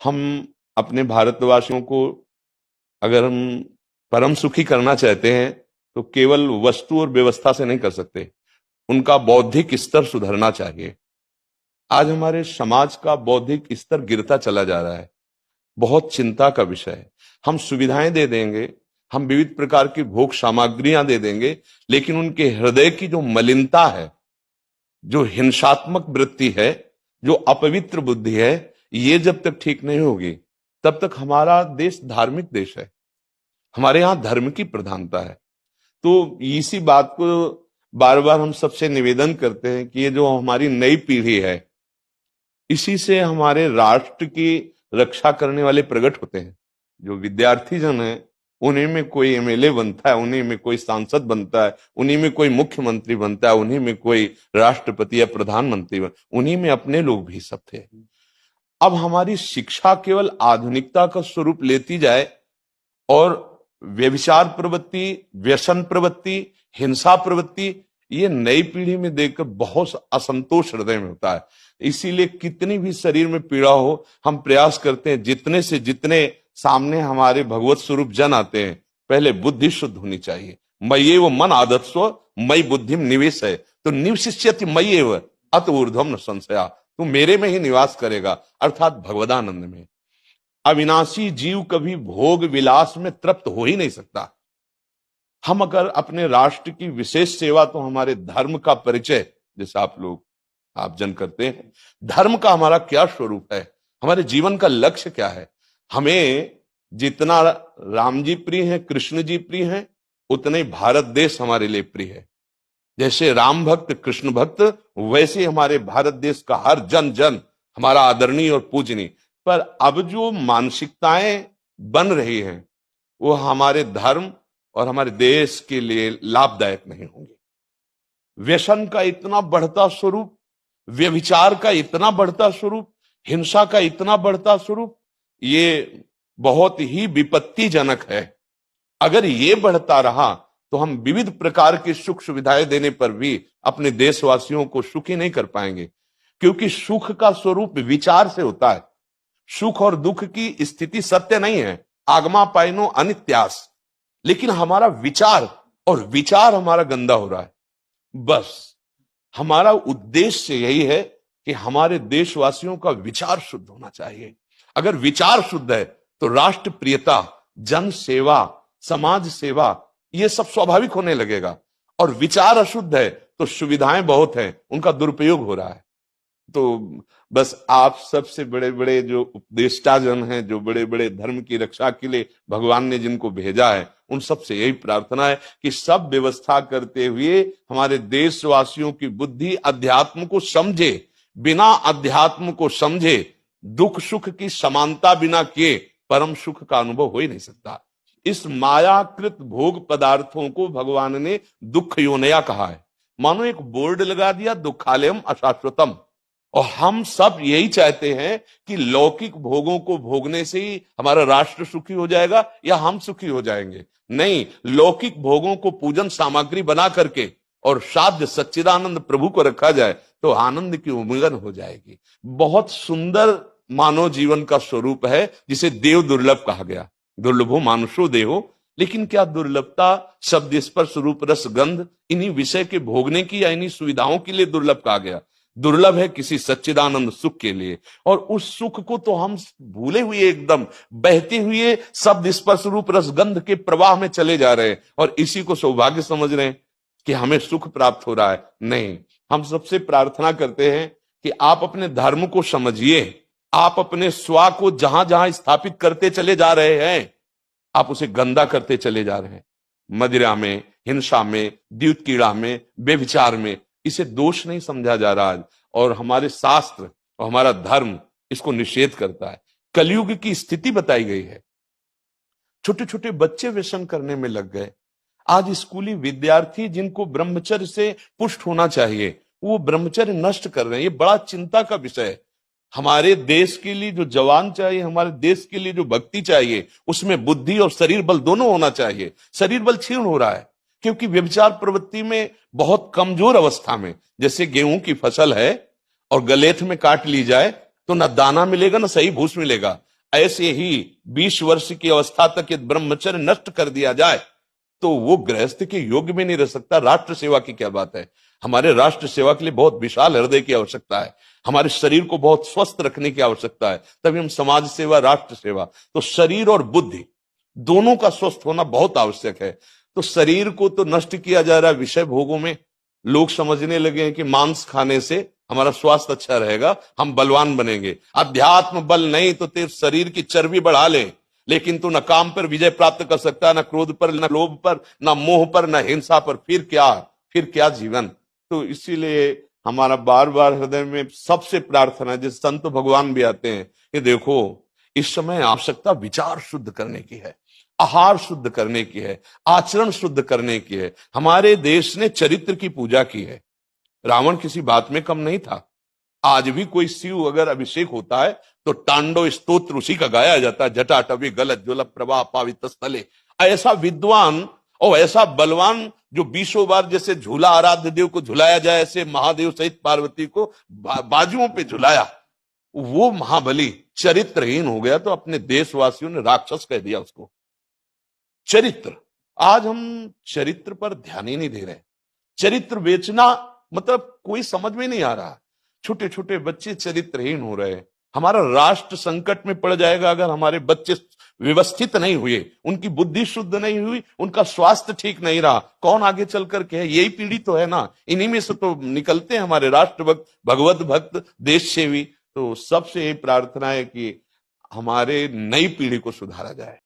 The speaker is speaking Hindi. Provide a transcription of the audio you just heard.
हम अपने भारतवासियों को अगर हम परम सुखी करना चाहते हैं तो केवल वस्तु और व्यवस्था से नहीं कर सकते, उनका बौद्धिक स्तर सुधरना चाहिए। आज हमारे समाज का बौद्धिक स्तर गिरता चला जा रहा है, बहुत चिंता का विषय है। हम सुविधाएं दे देंगे, हम विविध प्रकार की भोग सामग्रियां दे देंगे, लेकिन उनके हृदय की जो मलिनता है, जो हिंसात्मक वृत्ति है, जो अपवित्र बुद्धि है, ये जब तक ठीक नहीं होगी तब तक हमारा देश धार्मिक देश है, हमारे यहां धर्म की प्रधानता है। तो इसी बात को बार बार हम सबसे निवेदन करते हैं कि ये जो हमारी नई पीढ़ी है, इसी से हमारे राष्ट्र की रक्षा करने वाले प्रकट होते हैं। जो विद्यार्थी जन है, उन्हीं में कोई एमएलए बनता है, उन्हीं में कोई सांसद बनता है, उन्हीं में कोई मुख्यमंत्री बनता है, उन्हीं में कोई राष्ट्रपति या प्रधानमंत्री उन्हीं में अपने लोग भी सब थे। अब हमारी शिक्षा केवल आधुनिकता का स्वरूप लेती जाए और व्यभिचार प्रवृत्ति, व्यसन प्रवृत्ति, हिंसा प्रवृत्ति, ये नई पीढ़ी में देखकर बहुत असंतोष हृदय में होता है। इसीलिए कितनी भी शरीर में पीड़ा हो, हम प्रयास करते हैं जितने से जितने सामने हमारे भगवत स्वरूप जन आते हैं, पहले बुद्धि शुद्ध होनी चाहिए। मय्ये वो मन आदत्स्व मई बुद्धिम निवेश है, तो निवशिष्यति मय्ये व अत ऊर्ध्वम न संशया, तू मेरे में ही निवास करेगा, अर्थात भगवदानंद में। अविनाशी जीव कभी भोग विलास में तृप्त हो ही नहीं सकता। हम अगर अपने राष्ट्र की विशेष सेवा, तो हमारे धर्म का परिचय, जैसे आप जन करते हैं, धर्म का हमारा क्या स्वरूप है, हमारे जीवन का लक्ष्य क्या है। हमें जितना राम जी प्रिय हैं, कृष्ण जी प्रिय हैं, उतने ही भारत देश हमारे लिए प्रिय है। जैसे राम भक्त, कृष्ण भक्त, वैसे हमारे भारत देश का हर जन जन हमारा आदरणीय और पूजनीय। पर अब जो मानसिकताएं बन रही हैं, वो हमारे धर्म और हमारे देश के लिए लाभदायक नहीं होंगे। व्यसन का इतना बढ़ता स्वरूप, व्यभिचार का इतना बढ़ता स्वरूप, हिंसा का इतना बढ़ता स्वरूप, ये बहुत ही विपत्तिजनक है। अगर ये बढ़ता रहा तो हम विविध प्रकार की सुख सुविधाएं देने पर भी अपने देशवासियों को सुखी नहीं कर पाएंगे, क्योंकि सुख का स्वरूप विचार से होता है। सुख और दुख की स्थिति सत्य नहीं है, आगमा पाइनो अनित्यास, लेकिन हमारा विचार, और विचार हमारा गंदा हो रहा है। बस हमारा उद्देश्य यही है कि हमारे देशवासियों का विचार शुद्ध होना चाहिए। अगर विचार शुद्ध है तो राष्ट्र प्रियता, जन सेवा, समाज सेवा, ये सब स्वाभाविक होने लगेगा। और विचार अशुद्ध है तो सुविधाएं बहुत हैं, उनका दुरुपयोग हो रहा है। तो बस आप सबसे बड़े बड़े जो उपदेष्टा जन हैं, जो बड़े बड़े धर्म की रक्षा के लिए भगवान ने जिनको भेजा है, उन सबसे यही प्रार्थना है कि सब व्यवस्था करते हुए हमारे देशवासियों की बुद्धि अध्यात्म को समझे। बिना अध्यात्म को समझे दुख सुख की समानता बिना किए परम सुख का अनुभव हो ही नहीं सकता। इस मायाकृत भोग पदार्थों को भगवान ने दुख योनया कहा है। मानो एक बोर्ड लगा दिया, दुखालयम अशाश्वतम। और हम सब यही चाहते हैं कि लौकिक भोगों को भोगने से ही हमारा राष्ट्र सुखी हो जाएगा या हम सुखी हो जाएंगे। नहीं, लौकिक भोगों को पूजन सामग्री बना करके और साध्य सच्चिदानंद प्रभु को रखा जाए तो आनंद की उमंगन हो जाएगी। बहुत सुंदर मानव जीवन का स्वरूप है, जिसे देव दुर्लभ कहा गया। दुर्लभो मानुषो देहो, लेकिन क्या दुर्लभता शब्द स्पर्श रूप रस गंध इन्हीं विषय के भोगने की या इन्हीं सुविधाओं के लिए दुर्लभ कहा गया? दुर्लभ है किसी सच्चिदानंद सुख के लिए। और उस सुख को तो हम भूले हुए, एकदम बहते हुए शब्द स्पर्श रूप रस गंध के प्रवाह में चले जा रहे हैं और इसी को सौभाग्य समझ रहे हैं कि हमें सुख प्राप्त हो रहा है। नहीं, हम सबसे प्रार्थना करते हैं कि आप अपने धर्म को समझिए। आप अपने स्व को जहां जहां स्थापित करते चले जा रहे हैं, आप उसे गंदा करते चले जा रहे हैं। मदिरा में, हिंसा में, द्यूत कीड़ा में, बेविचार में, इसे दोष नहीं समझा जा रहा है। और हमारे शास्त्र और हमारा धर्म इसको निषेध करता है। कलयुग की स्थिति बताई गई है। छोटे छोटे बच्चे व्यसन करने में लग गए। आज स्कूली विद्यार्थी जिनको ब्रह्मचर्य से पुष्ट होना चाहिए, वो ब्रह्मचर्य नष्ट कर रहे हैं। ये बड़ा चिंता का विषय है। हमारे देश के लिए जो जवान चाहिए, हमारे देश के लिए जो भक्ति चाहिए, उसमें बुद्धि और शरीर बल दोनों होना चाहिए। शरीर बल क्षीण हो रहा है क्योंकि व्यभिचार प्रवृत्ति में बहुत कमजोर अवस्था में, जैसे गेहूं की फसल है और गलेथ में काट ली जाए तो ना दाना मिलेगा ना सही भूस मिलेगा। ऐसे ही 20 वर्ष की अवस्था तक यदि ब्रह्मचर्य नष्ट कर दिया जाए तो वो गृहस्थ के योग्य में नहीं रह सकता। राष्ट्र सेवा की क्या बात है। हमारे राष्ट्र सेवा के लिए बहुत विशाल हृदय की आवश्यकता है, हमारे शरीर को बहुत स्वस्थ रखने की आवश्यकता है, तभी हम समाज सेवा, राष्ट्र सेवा। तो शरीर और बुद्धि दोनों का स्वस्थ होना बहुत आवश्यक है। तो शरीर को तो नष्ट किया जा रहा है विषय भोगों में। लोग समझने लगे हैं कि मांस खाने से हमारा स्वास्थ्य अच्छा रहेगा, हम बलवान बनेंगे। अध्यात्म बल नहीं तो तेरे शरीर की चर्बी बढ़ा ले, लेकिन तू न काम पर विजय प्राप्त कर सकता, न क्रोध पर, न लोभ पर, न मोह पर, न हिंसा पर। फिर क्या जीवन। तो इसीलिए हमारा बार बार हृदय में सबसे प्रार्थना है, जिस संत भगवान भी आते हैं कि देखो इस समय आवश्यकता विचार शुद्ध करने की है, आहार शुद्ध करने की है, आचरण शुद्ध करने की है। हमारे देश ने चरित्र की पूजा की है। रावण किसी बात में कम नहीं था। आज भी कोई शिव अगर अभिषेक होता है तो तांडव स्तोत्र उसी का गाया जाता है, जटाटवी गलत ज्वल प्रवाह पावित स्थले। ऐसा विद्वान और ऐसा बलवान जो 20 बार जैसे झूला आराध्य देव को झुलाया जाए, ऐसे महादेव सहित पार्वती को बाजुओं पे झुलाया, वो महाबली चरित्रहीन हो गया तो अपने देशवासियों ने राक्षस कह दिया उसको। चरित्र, आज हम चरित्र पर ध्यान ही नहीं दे रहे। चरित्र बेचना मतलब कोई समझ में नहीं आ रहा। छोटे छोटे बच्चे चरित्रहीन हो रहे हैं। हमारा राष्ट्र संकट में पड़ जाएगा अगर हमारे बच्चे व्यवस्थित नहीं हुए, उनकी बुद्धि शुद्ध नहीं हुई, उनका स्वास्थ्य ठीक नहीं रहा। कौन आगे चल करके है? यही पीढ़ी तो है ना, इन्हीं में से तो निकलते हैं हमारे राष्ट्र भक्त, भगवत भक्त, देश सेवी। तो सबसे यही प्रार्थना है कि हमारे नई पीढ़ी को सुधारा जाए।